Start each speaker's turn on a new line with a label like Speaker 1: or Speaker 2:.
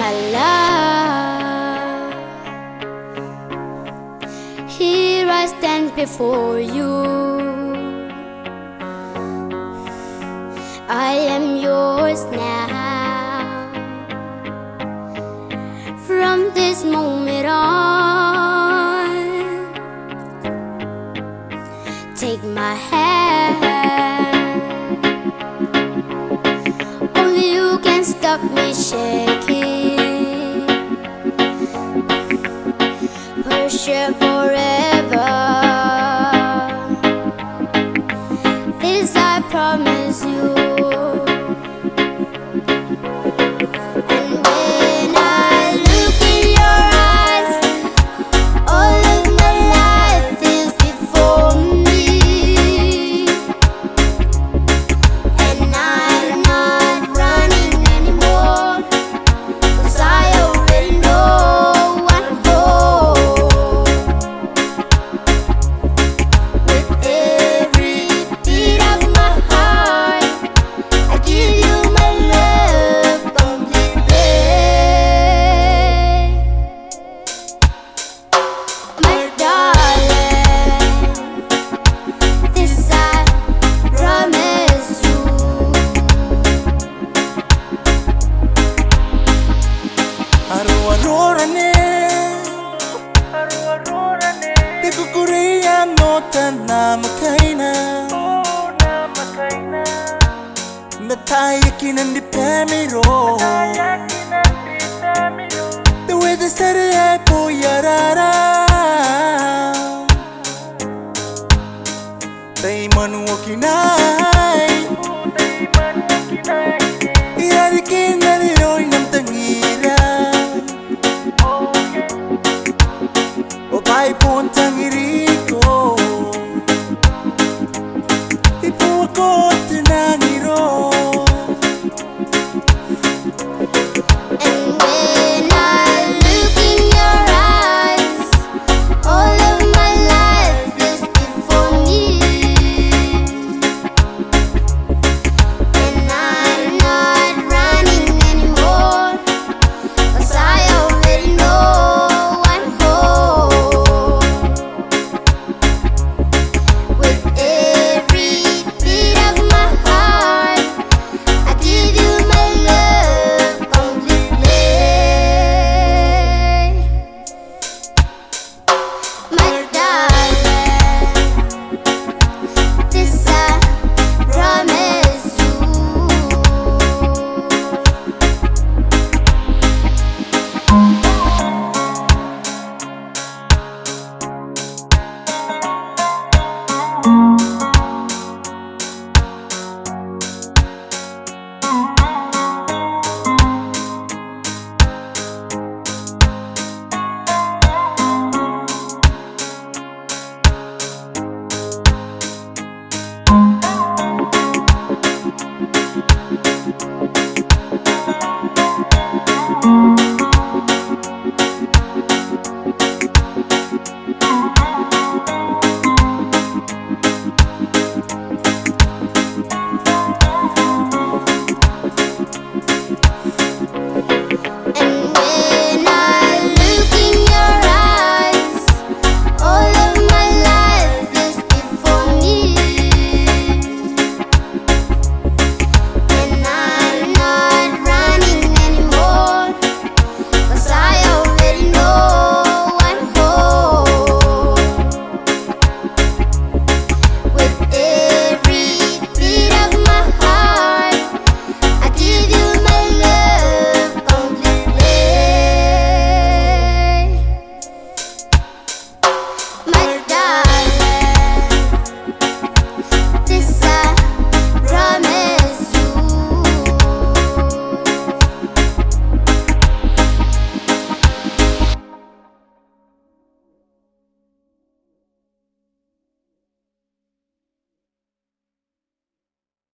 Speaker 1: Allah, here I stand before you. I am yours now. From this moment on, take my hand. Only you can stop me shaking. Worship forever. This I promise you.
Speaker 2: Yakinan di pemiro the way the sare ay po yarara tay manu wakinay yari kinari roy nam tangira o pai pon tangiri ko ipo ko